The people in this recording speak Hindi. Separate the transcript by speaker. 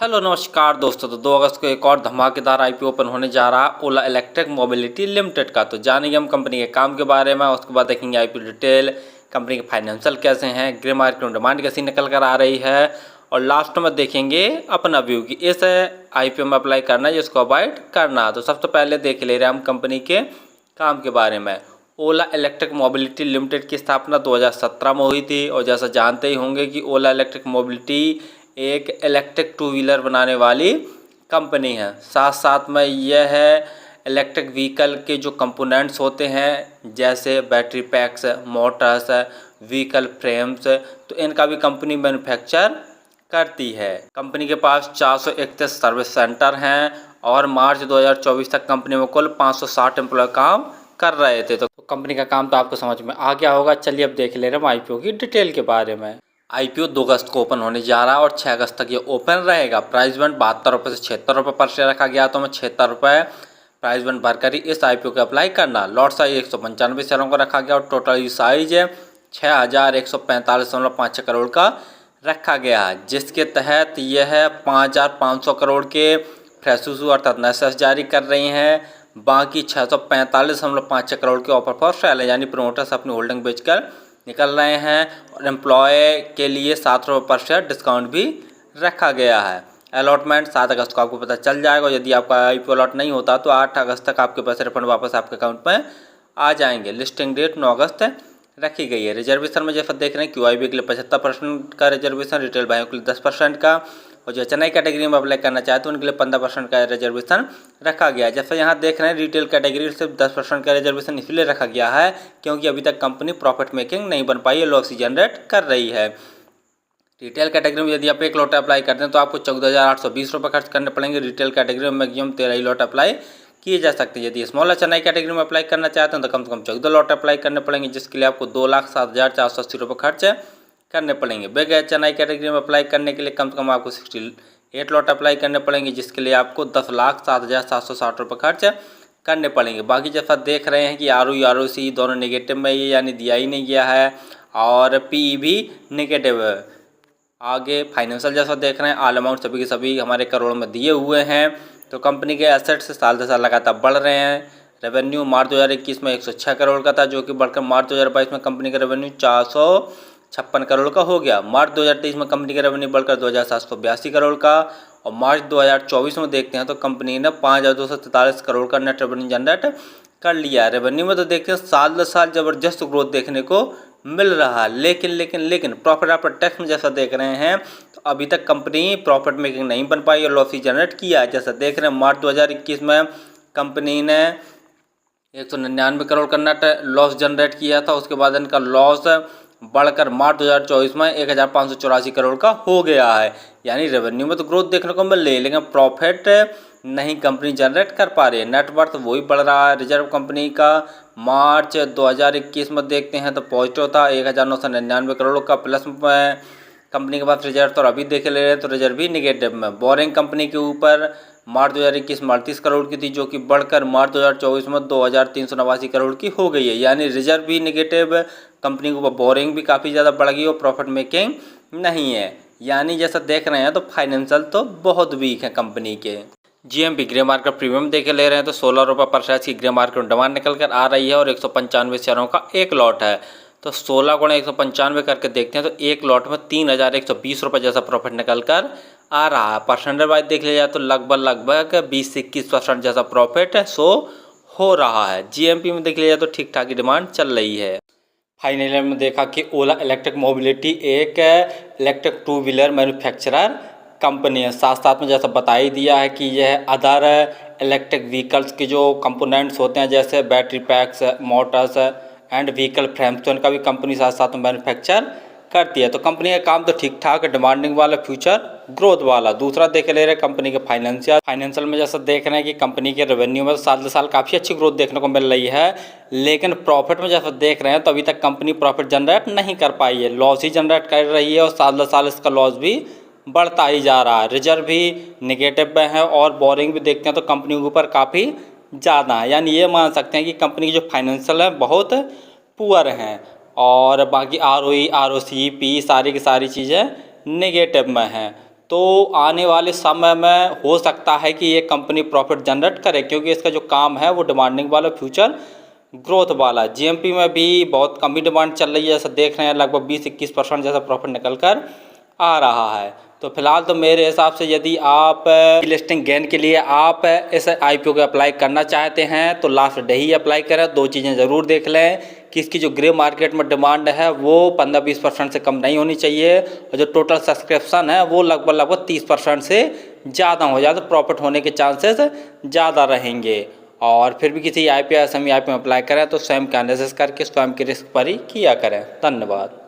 Speaker 1: हेलो नमस्कार दोस्तों। तो 2 अगस्त को एक और धमाकेदार आईपीओ ओपन होने जा रहा है ओला इलेक्ट्रिक मोबिलिटी लिमिटेड का। तो जानेंगे हम कंपनी के काम के बारे में, उसके बाद देखेंगे आईपीओ डिटेल, कंपनी के फाइनेंशियल कैसे हैं, ग्रे मार्केट में डिमांड कैसी निकल कर आ रही है, और लास्ट में देखेंगे अपना व्यू कि इस आईपीओ में अप्लाई करना है जिसको अवॉइड करना। तो सबसे पहले देख ले रहे हैं हम कंपनी के काम के बारे में। ओला इलेक्ट्रिक मोबिलिटी लिमिटेड की स्थापना 2017 में हुई थी, और जैसा जानते ही होंगे कि ओला इलेक्ट्रिक मोबिलिटी एक इलेक्ट्रिक टू व्हीलर बनाने वाली कंपनी है। साथ साथ में यह है इलेक्ट्रिक व्हीकल के जो कंपोनेंट्स होते हैं जैसे battery PACS, Motors, vehicle frames, तो इनका भी कंपनी मैन्युफैक्चर करती है। कंपनी के पास 431 सर्विस सेंटर हैं, और मार्च 2024 तक कंपनी में कुल 560 एम्प्लॉय काम कर रहे थे। तो कंपनी का काम तो आपको समझ में आ गया होगा। चलिए अब देख ले रहे हैं आईपीओ की डिटेल के बारे में। आईपीओ 2 अगस्त को ओपन होने जा रहा है और 6 अगस्त तक ये ओपन रहेगा। प्राइस बैंड 72 रुपये से 76 रुपये पर शेयर रखा गया, तो हमें 76 रुपये प्राइस बैंड भरकर ही इस आईपीओ को अप्लाई करना। लॉट साइज 195 शेयरों को रखा गया, और टोटल साइज 6145.56 करोड़ का रखा गया है, जिसके तहत यह 5500 करोड़ के फ्रेश इशू अर्थात नए शेयर जारी कर रही हैं। बाकी 645.56 करोड़ के ऑफर फॉर सेल है, यानी प्रोमोटर्स अपनी होल्डिंग बेचकर निकल रहे हैं। और एम्प्लॉय के लिए 7 रुपये पर शेयर डिस्काउंट भी रखा गया है। अलॉटमेंट 7 अगस्त को आपको पता चल जाएगा। यदि आपका आईपीओ अलॉट नहीं होता तो 8 अगस्त तक आपके पैसे रिफंड वापस आपके अकाउंट में आ जाएंगे। लिस्टिंग डेट 9 अगस्त रखी गई है। रिजर्वेशन में जैसा देख रहे हैं क्यूआईबी के लिए 75% का रिजर्वेशन, रिटेल भाइयों के लिए 10% का, और जो चेन्नई कैटेगरी में अप्लाई करना चाहते हैं उनके लिए 15% का रिजर्वेशन रखा गया है। जैसे यहाँ देख रहे हैं रिटेल कैटेगरी सिर्फ 10% का रिजर्वेशन इसलिए रखा गया है क्योंकि अभी तक कंपनी प्रॉफिट मेकिंग नहीं बन पाई है, लॉस ही जनरेट कर रही है। रिटेल कैटेगरी में यदि आप एक लॉट अप्लाई करते हैं तो आपको 14,820 रुपये खर्च करने पड़ेंगे। रिटेल कैटेगरी में मैक्सिमम 13 ही लॉट अप्लाई किए जा सकते हैं। यदि स्मॉल चेन्नई कैटेगरी में अप्लाई करना चाहते हैं तो कम से कम 14 लॉट अप्लाई करने पड़ेंगे, जिसके लिए आपको 2,07,480 रुपये खर्च करने पड़ेंगे। बिग चेन्नई कैटेगरी में अप्लाई करने के लिए कम से कम आपको 68 लॉट अप्लाई करने पड़ेंगे, जिसके लिए आपको 10,07,760 रुपये खर्च करने पड़ेंगे। बाकी जैसा देख रहे हैं कि ROE दोनों नेगेटिव में ही, यानी दिया ही नहीं गया है, और PE भी नेगेटिव है। आगे फाइनेंशियल जैसा देख रहे हैं ऑल अमाउंट सभी के सभी हमारे करोड़ में दिए हुए हैं। तो कंपनी के एसेट्स साल दर साल लगातार बढ़ रहे हैं। रेवेन्यू मार्च 2021 में 106 करोड़ का था, जो कि बढ़कर मार्च 2022 में कंपनी का रेवेन्यू 456 करोड़ का हो गया। मार्च 2023 में कंपनी का रेवेन्यू बढ़कर 2,782 करोड़ का, और मार्च 2024 में देखते हैं तो कंपनी ने 5,243 करोड़ का नेट रेवेन्यू जनरेट कर लिया। रेवेन्यू में तो देखते हैं साल दर साल ज़बरदस्त ग्रोथ देखने को मिल रहा है, लेकिन प्रॉफिट आफ्टर टैक्स में जैसा देख रहे हैं तो अभी तक कंपनी प्रॉफिट मेकिंग नहीं बन पाई और लॉस ही जनरेट किया है। जैसा देख रहे हैं मार्च 2021 में कंपनी ने 199 करोड़ का नेट लॉस जनरेट किया था। उसके बाद इनका लॉस बढ़कर मार्च 2024 में 1,584 करोड़ का हो गया है। यानी रेवेन्यू में तो ग्रोथ देखने को मिल रही है, लेकिन प्रॉफिट नहीं कंपनी जनरेट कर पा रही है। नेटवर्थ वही बढ़ रहा है। रिजर्व कंपनी का मार्च 2021 में देखते हैं तो पॉजिटिव था 1,999 करोड़ का, प्लस में कंपनी के पास रिजर्व, तो अभी देख ले रहे हैं तो रिजर्व भी निगेटिव में। बोरिंग कंपनी के ऊपर मार्च 2021 में 38 करोड़ की थी, जो कि बढ़कर मार्च 2024 में 2,389 करोड़ की हो गई है। यानी रिजर्व भी निगेटिव, कंपनी के ऊपर बोरिंग भी काफ़ी ज़्यादा बढ़ गई और प्रॉफिट मेकिंग नहीं है। यानी जैसा देख रहे हैं तो फाइनेंशियल तो बहुत वीक है कंपनी के। GMP ग्रे मार्केट प्रीमियम देखे ले रहे हैं तो 16 रुपये पर शेयर की ग्रे मार्केट में डिमांड निकल कर आ रही है, और 195 शेयरों का एक लॉट है। तो 16 गुणा 195 करके देखते हैं तो एक लॉट में 3,120 रुपये जैसा प्रॉफिट निकल कर आ रहा है। परसेंटेज वाइज देख लिया जाए तो लगभग 20 से 21% जैसा प्रॉफिट शो हो रहा है। GMP में देख लिया जाए तो ठीक ठाक ही डिमांड चल रही है। फाइनली हमने देखा कि ओला इलेक्ट्रिक मोबिलिटी एक electric two wheeler manufacturer company है। साथ साथ में जैसा बता ही दिया है कि यह अदर इलेक्ट्रिक व्हीकल्स के जो कंपोनेंट्स होते हैं जैसे battery PACS, Motors and vehicle frames, तो इनका भी कंपनी साथ साथ में मैन्युफैक्चर करती है। तो कंपनी का काम तो ठीक ठाक, डिमांडिंग वाला, फ्यूचर ग्रोथ वाला। दूसरा देख ले रहे कंपनी के फाइनेंशियल में जैसा देख रहे हैं कि कंपनी के रेवेन्यू में साल दर साल काफ़ी अच्छी ग्रोथ देखने को मिल रही है, लेकिन प्रॉफिट में जैसा देख रहे हैं तो अभी तक कंपनी प्रॉफिट जनरेट नहीं कर पाई है, लॉस ही जनरेट कर रही है, और साल दर साल इसका लॉस भी बढ़ता ही जा रहा है। रिजर्व भी निगेटिव में है, और बोरिंग भी देखते हैं तो कंपनी के ऊपर काफ़ी ज़्यादा है। यानी ये मान सकते हैं कि कंपनी की जो फाइनेंशियल है बहुत पुअर हैं, और बाकी ROE, ROC, PE सारी की सारी चीज़ें नेगेटिव में हैं। तो तो आने वाले समय में हो सकता है कि ये कंपनी प्रॉफिट जनरेट करे, क्योंकि इसका जो काम है वो डिमांडिंग वाला, फ्यूचर ग्रोथ वाला। जीएमपी में भी बहुत कम ही डिमांड चल रही है, जैसा देख रहे हैं लगभग 20-21% जैसा प्रॉफिट निकल कर आ रहा है। तो फिलहाल तो मेरे हिसाब से यदि आप लिस्टिंग गेन के लिए आप इस आईपीओ को अप्लाई करना चाहते हैं तो लास्ट डे ही अप्लाई करें। 2 चीज़ें ज़रूर देख लें कि इसकी जो ग्रे मार्केट में डिमांड है वो 15-20% से कम नहीं होनी चाहिए, और जो टोटल सब्सक्रिप्शन है वो लगभग 30% से ज़्यादा हो जाए तो प्रॉफिट होने के चांसेस ज़्यादा रहेंगे। और फिर भी किसी आईपीओ या सेमी आईपीओ में अप्लाई करें तो स्वयं का एनालिसिस करके स्वयं के रिस्क पर ही किया करें। धन्यवाद।